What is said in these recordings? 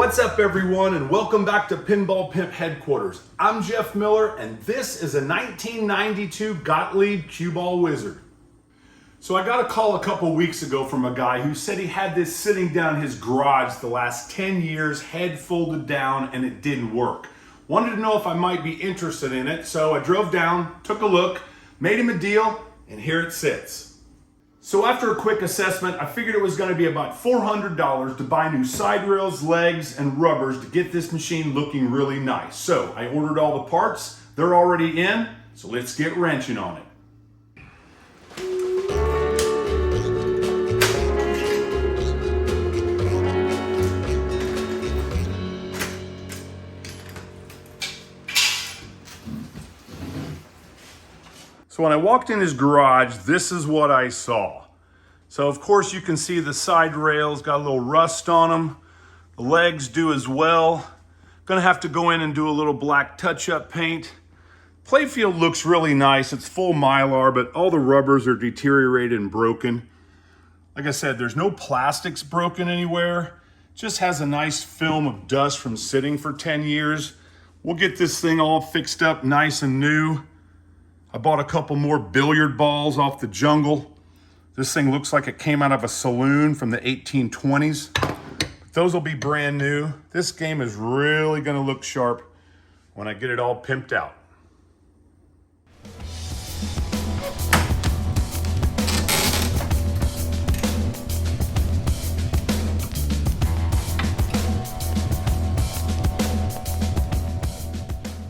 What's up everyone, and welcome back to Pinball Pimp Headquarters. I'm Jeff Miller and this is a 1992 Gottlieb Cue Ball Wizard. So I got a call a couple weeks ago from a guy who said he had this sitting down his garage the last 10 years, head folded down, and it didn't work. Wanted to know if I might be interested in it, so I drove down, took a look, made him a deal, and here it sits. So after a quick assessment, I figured it was going to be about $400 to buy new side rails, legs, and rubbers to get this machine looking really nice. So I ordered all the parts, they're already in, so let's get wrenching on it. So when I walked in his garage, this is what I saw. So of course you can see the side rails got a little rust on them. The legs do as well. Gonna have to go in and do a little black touch-up paint. Playfield looks really nice. It's full Mylar, but all the rubbers are deteriorated and broken. Like I said, there's no plastics broken anywhere. Just has a nice film of dust from sitting for 10 years. We'll get this thing all fixed up nice and new. I bought a couple more billiard balls off the jungle. This thing looks like it came out of a saloon from the 1820s. Those will be brand new. This game is really gonna look sharp when I get it all pimped out.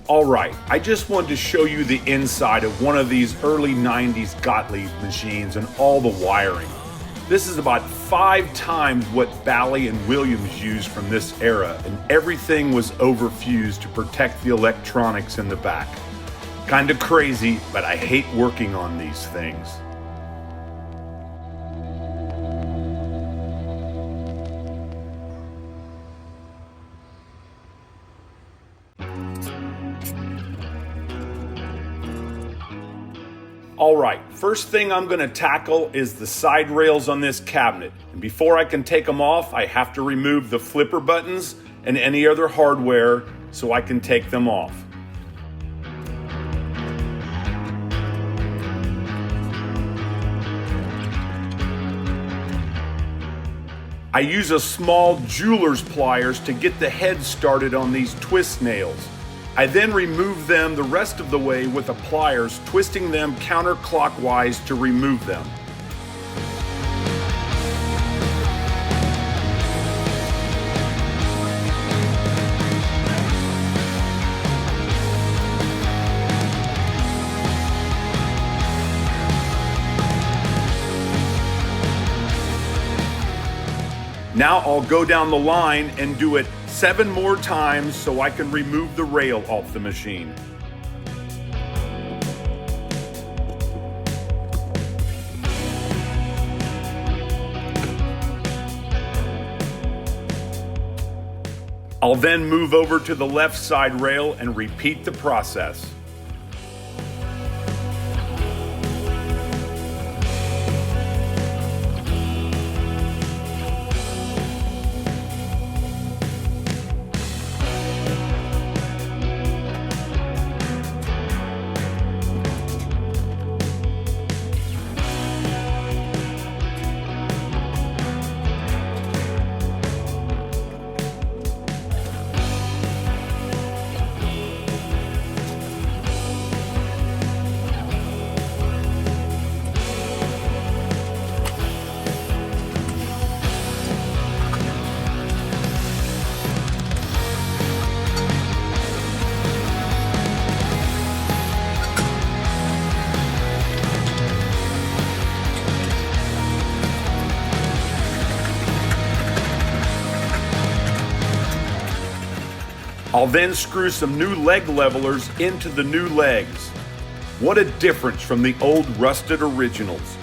All right, I just wanted to show you the inside of one of these early 90s Gottlieb machines and all the wiring. This is about 5 times what Bally and Williams used from this era, and everything was overfused to protect the electronics in the back. Kinda crazy, but I hate working on these things. All right, first thing I'm gonna tackle is the side rails on this cabinet. And before I can take them off, I have to remove the flipper buttons and any other hardware so I can take them off. I use a small jeweler's pliers to get the head started on these twist nails. I then remove them the rest of the way with the pliers, twisting them counterclockwise to remove them. Now I'll go down the line and do it 7 more times so I can remove the rail off the machine. I'll then move over to the left side rail and repeat the process. I'll then screw some new leg levelers into the new legs. What a difference from the old rusted originals.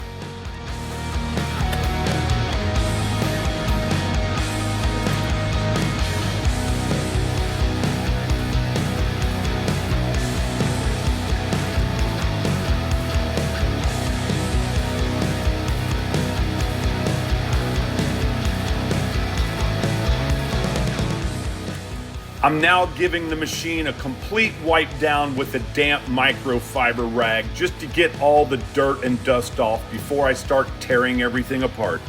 I'm now giving the machine a complete wipe down with a damp microfiber rag just to get all the dirt and dust off before I start tearing everything apart.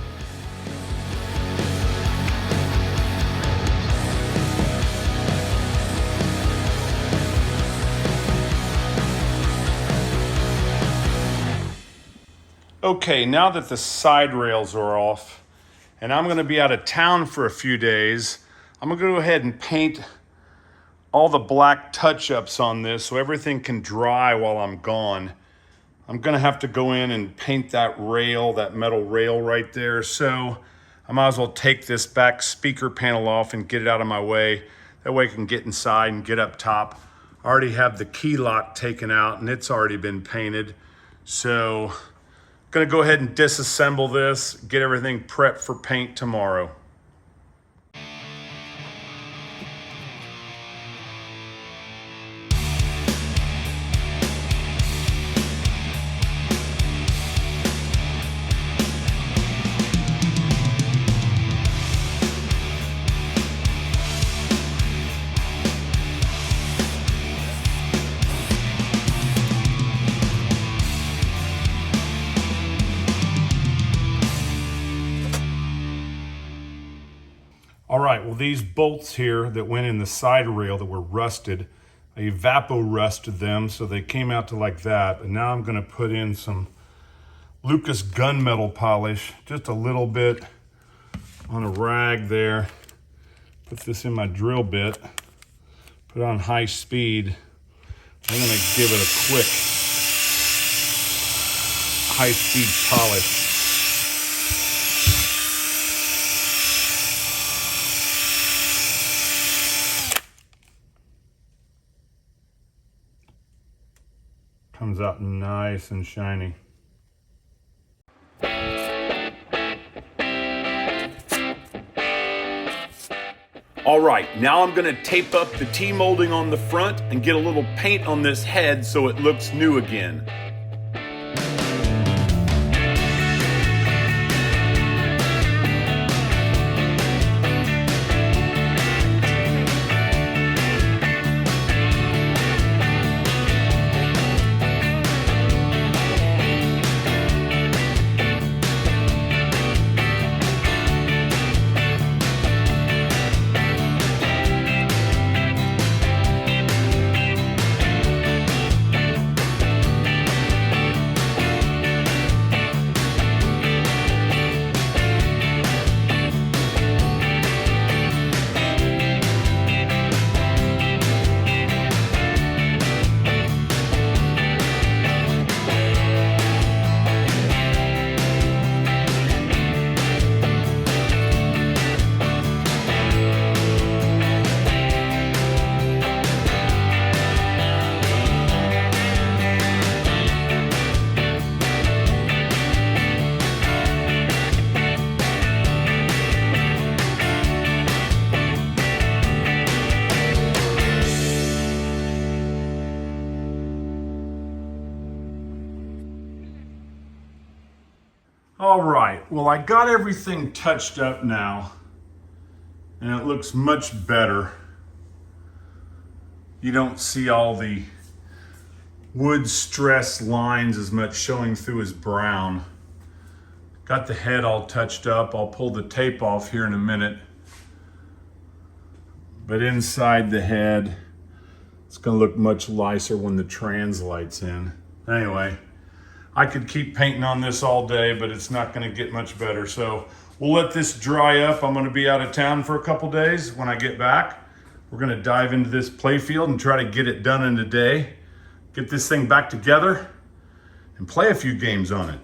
Okay, now that the side rails are off and I'm gonna be out of town for a few days, I'm gonna go ahead and paint all the black touch-ups on this so everything can dry while I'm gone. I'm gonna have to go in and paint that rail, that metal rail right there. So I might as well take this back speaker panel off and get it out of my way. That way I can get inside and get up top. I already have the key lock taken out and it's already been painted. So I'm gonna go ahead and disassemble this, get everything prepped for paint tomorrow. All right, well, these bolts here that went in the side rail that were rusted, I evapor-rusted them so they came out to like that. And now I'm gonna put in some Lucas gunmetal polish, just a little bit on a rag there. Put this in my drill bit, put it on high speed. I'm gonna give it a quick high-speed polish. Comes out nice and shiny. All right, now I'm gonna tape up the T-molding on the front and get a little paint on this head so it looks new again. All right, well, I got everything touched up now and it looks much better. You don't see all the wood stress lines as much showing through as brown. Got the head all touched up. I'll pull the tape off here in a minute. But inside the head, it's gonna look much nicer when the translight's in. Anyway, I could keep painting on this all day, but it's not gonna get much better. So we'll let this dry up. I'm gonna be out of town for a couple days. When I get back, we're gonna dive into this Playfield and try to get it done in a day. Get this thing back together and play a few games on it.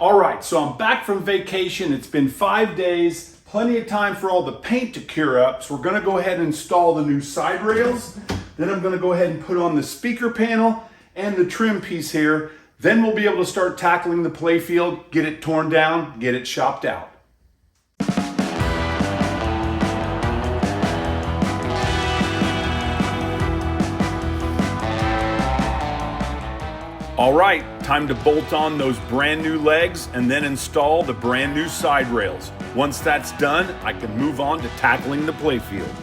All right, so I'm back from vacation. It's been 5 days. Plenty of time for all the paint to cure up, so we're going to go ahead and install the new side rails. Then I'm going to go ahead and put on the speaker panel and the trim piece here. Then we'll be able to start tackling the playfield, get it torn down, get it shopped out. All right, time to bolt on those brand new legs and then install the brand new side rails. Once that's done, I can move on to tackling the playfield.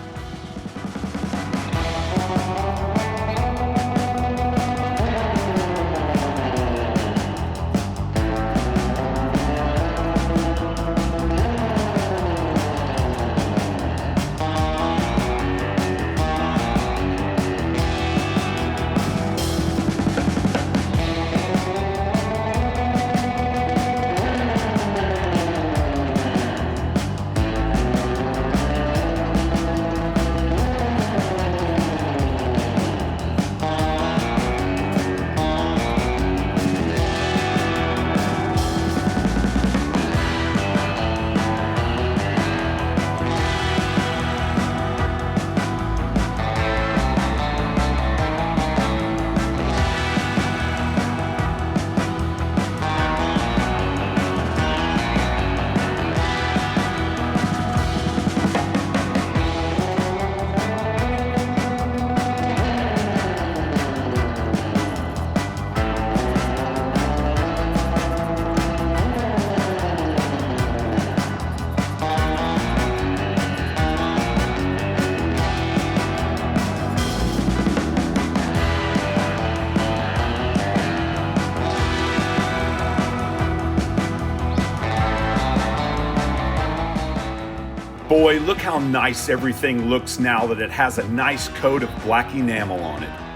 Boy, look how nice everything looks now that it has a nice coat of black enamel on it.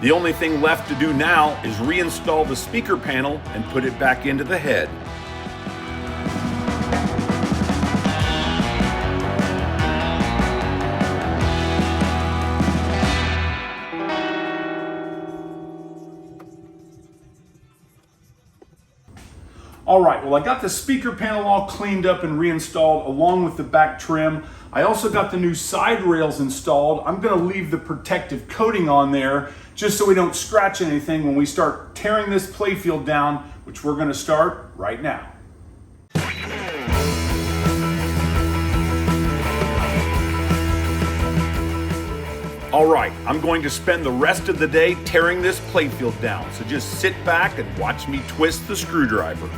The only thing left to do now is reinstall the speaker panel and put it back into the head. All right, well, I got the speaker panel all cleaned up and reinstalled along with the back trim. I also got the new side rails installed. I'm gonna leave the protective coating on there just so we don't scratch anything when we start tearing this playfield down, which we're gonna start right now. All right, I'm going to spend the rest of the day tearing this playfield down, so just sit back and watch me twist the screwdriver.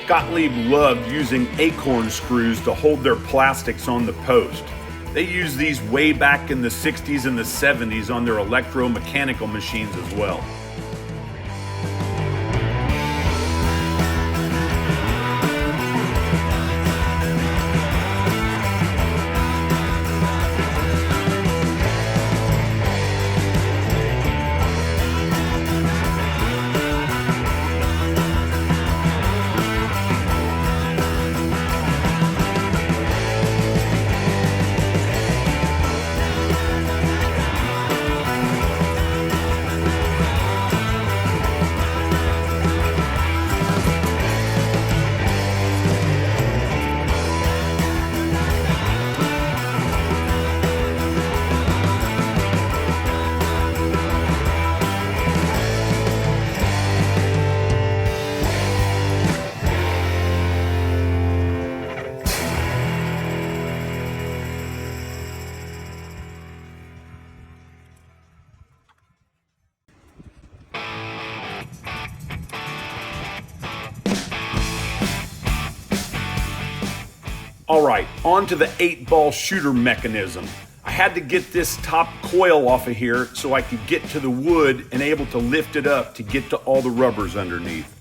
Gottlieb loved using acorn screws to hold their plastics on the post. They used these way back in the 60s and the 70s on their electromechanical machines as well. All right, on to the 8-ball shooter mechanism. I had to get this top coil off of here so I could get to the wood and able to lift it up to get to all the rubbers underneath.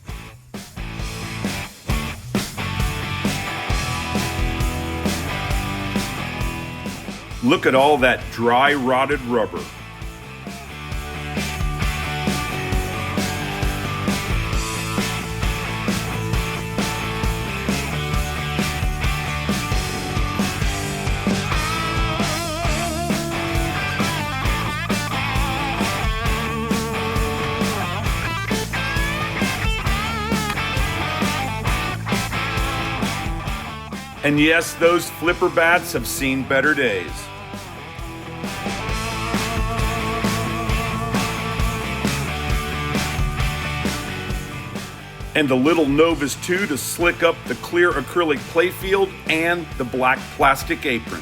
Look at all that dry rotted rubber. And yes, those flipper bats have seen better days. And the little Novus 2 to slick up the clear acrylic playfield and the black plastic apron.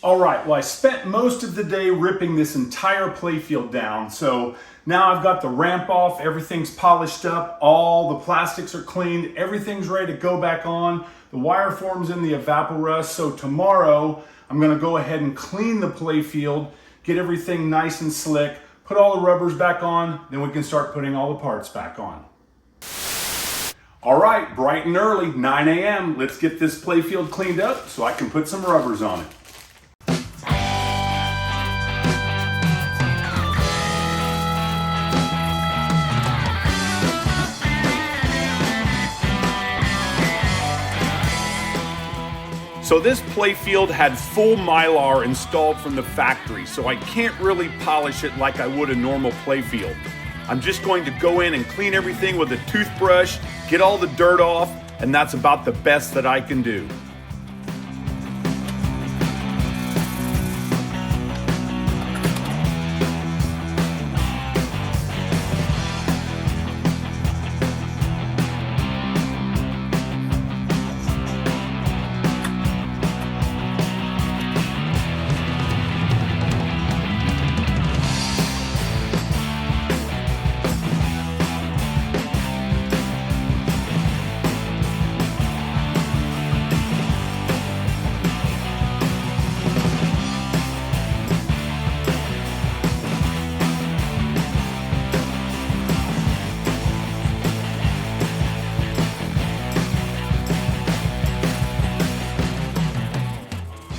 All right, well, I spent most of the day ripping this entire playfield down, so now I've got the ramp off, everything's polished up, all the plastics are cleaned, everything's ready to go back on. The wire form's in the evaporust, so tomorrow I'm gonna go ahead and clean the playfield, get everything nice and slick, put all the rubbers back on, then we can start putting all the parts back on. All right, bright and early, 9 a.m., let's get this playfield cleaned up so I can put some rubbers on it. So this playfield had full Mylar installed from the factory, so I can't really polish it like I would a normal playfield. I'm just going to go in and clean everything with a toothbrush, get all the dirt off, and that's about the best that I can do.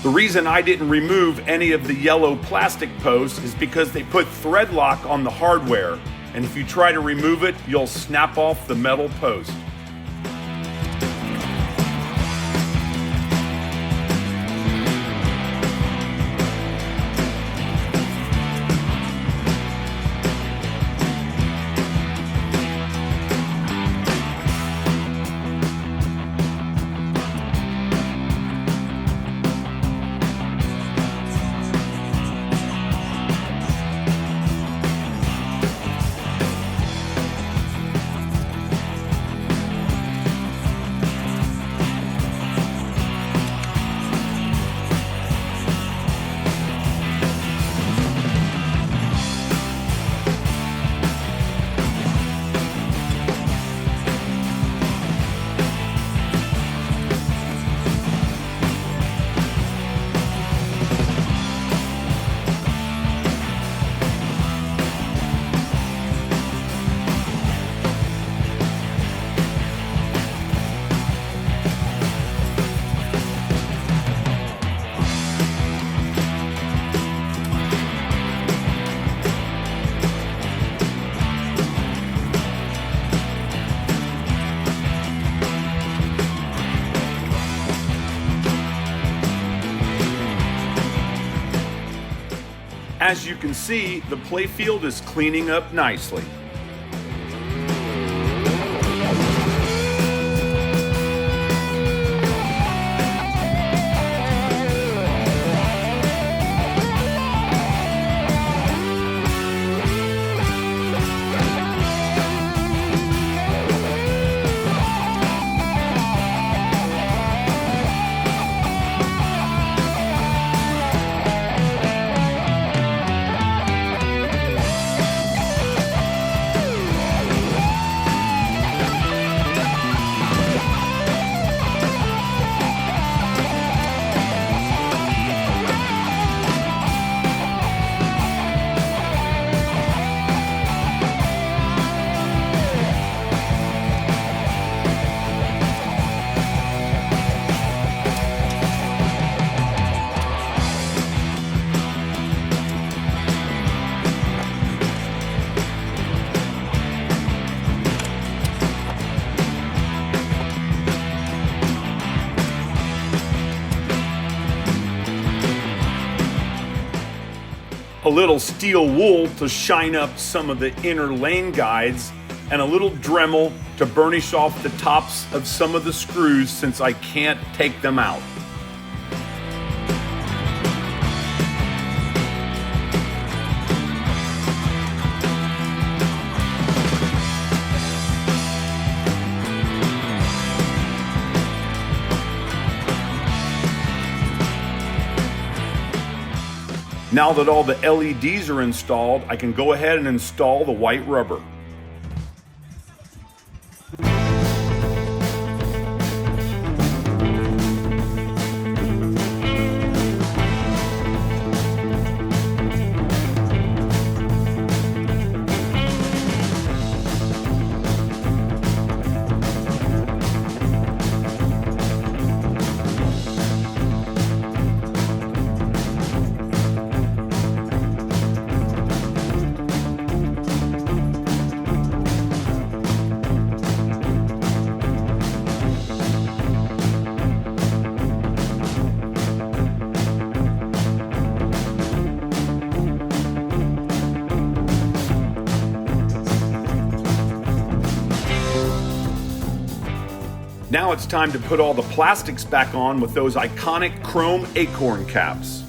The reason I didn't remove any of the yellow plastic posts is because they put thread lock on the hardware, and if you try to remove it, you'll snap off the metal post. As you can see, the playfield is cleaning up nicely. A little steel wool to shine up some of the inner lane guides, and a little Dremel to burnish off the tops of some of the screws since I can't take them out. Now that all the LEDs are installed, I can go ahead and install the white rubber. Now it's time to put all the plastics back on with those iconic chrome acorn caps.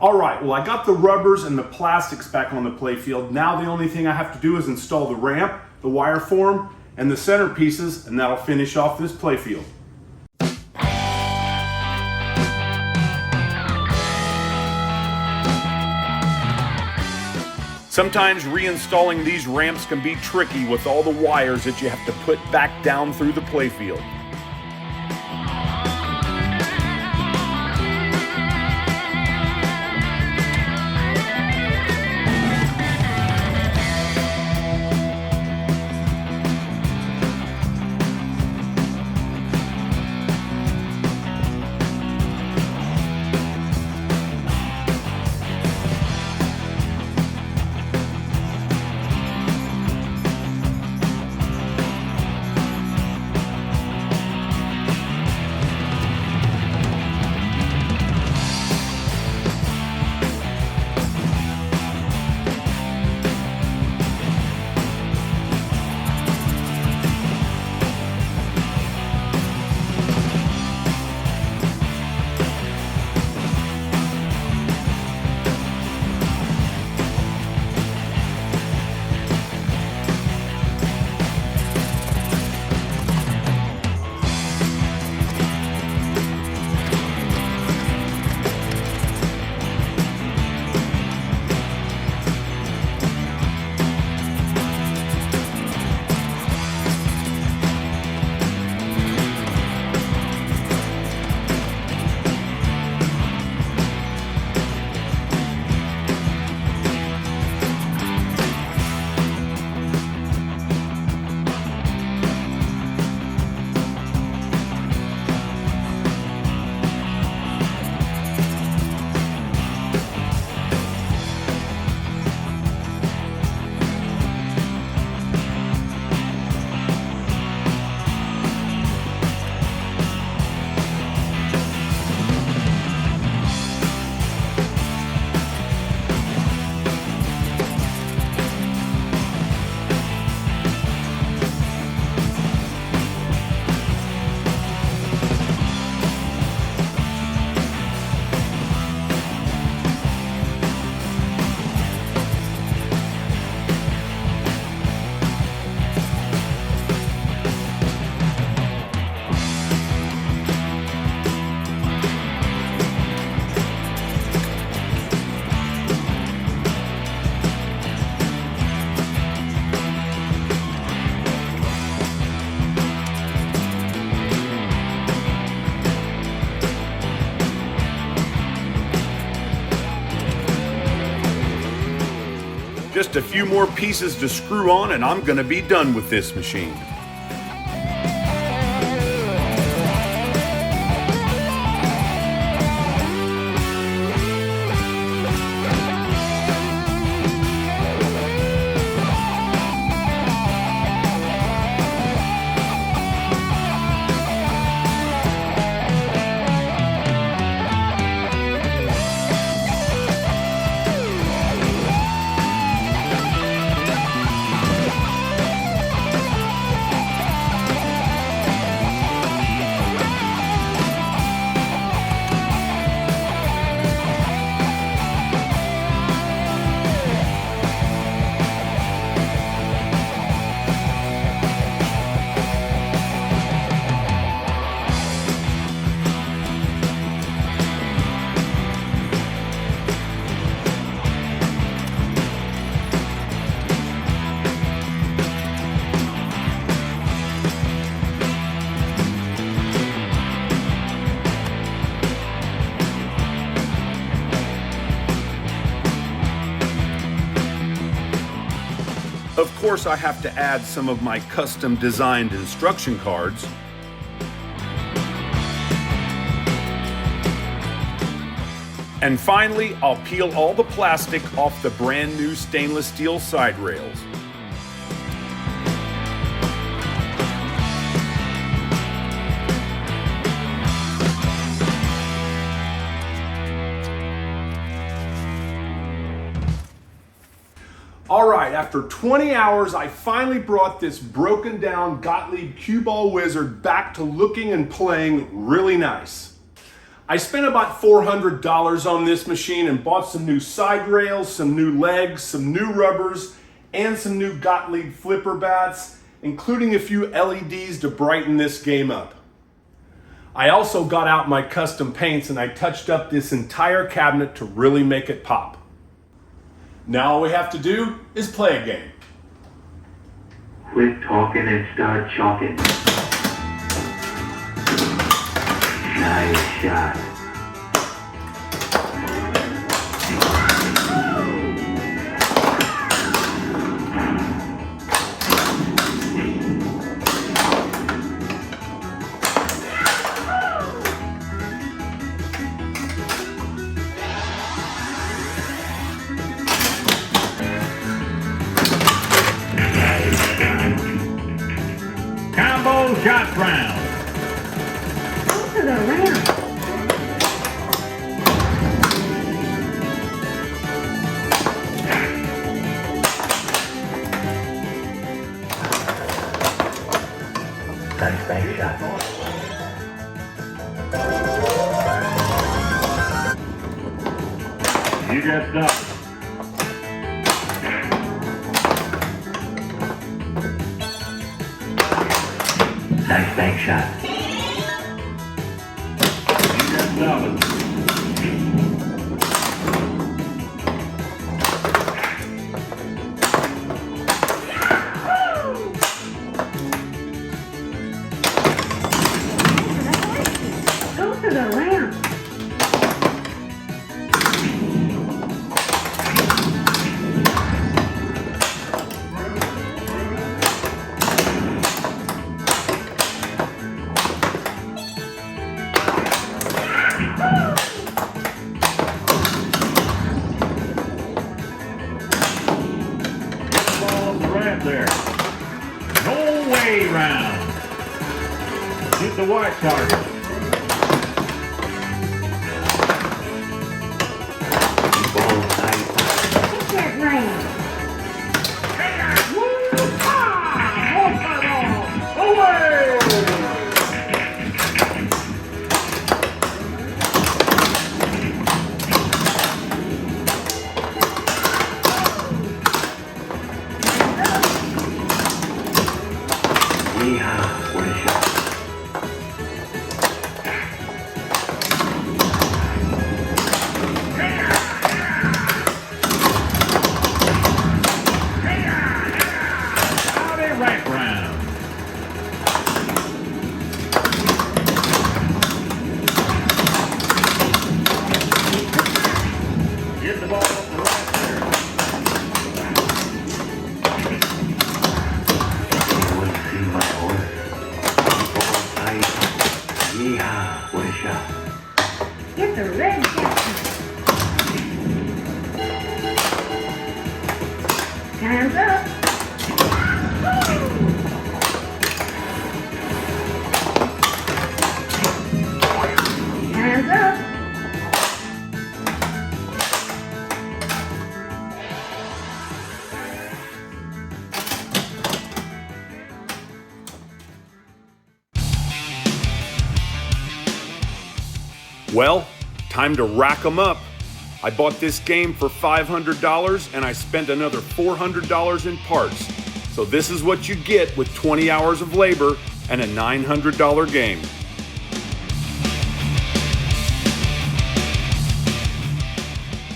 All right, well, I got the rubbers and the plastics back on the playfield. Now the only thing I have to do is install the ramp, the wire form, and the center pieces, and that'll finish off this playfield. Sometimes reinstalling these ramps can be tricky with all the wires that you have to put back down through the playfield. Just a few more pieces to screw on and I'm gonna be done with this machine. Of course, I have to add some of my custom designed instruction cards. And finally, I'll peel all the plastic off the brand new stainless steel side rails. All right, after 20 hours, I finally brought this broken down Gottlieb Cue Ball Wizard back to looking and playing really nice. I spent about $400 on this machine and bought some new side rails, some new legs, some new rubbers, and some new Gottlieb flipper bats, including a few LEDs to brighten this game up. I also got out my custom paints and I touched up this entire cabinet to really make it pop. Now all we have to do is play a game. Quit talking and start chalking. Nice shot. Combo shot round. Go to the round. Nice bank shot. You got stuff. Nice bank shot. You got stuff. Go to the round. Right there. No way round. Hit the white target. Ball tight. Hit that round. Yeehaw, what a shot. Howdy, right round. Get the ball up the right there. You want to see my horse? Ball tight. Yeehaw, what a shot. Get the red jacket. Hands up. Hands up. Well, time to rack them up. I bought this game for $500 and I spent another $400 in parts. So this is what you get with 20 hours of labor and a $900 game.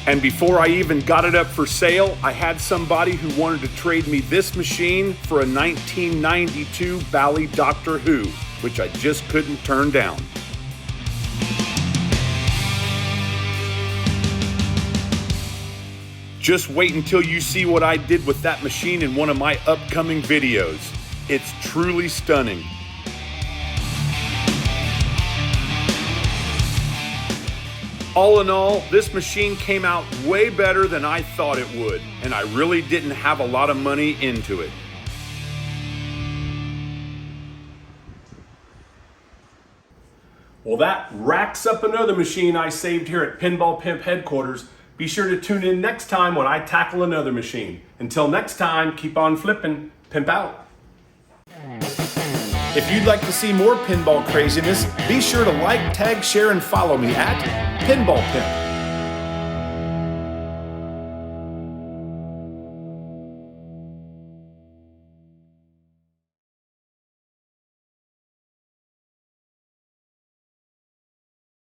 And before I even got it up for sale, I had somebody who wanted to trade me this machine for a 1992 Bally Doctor Who, which I just couldn't turn down. Just wait until you see what I did with that machine in one of my upcoming videos. It's truly stunning. All in all, this machine came out way better than I thought it would, and I really didn't have a lot of money into it. Well, that racks up another machine I saved here at Pinball Pimp headquarters. Be sure to tune in next time when I tackle another machine. Until next time, keep on flipping. Pimp out. If you'd like to see more pinball craziness, be sure to like, tag, share, and follow me at Pinball Pimp.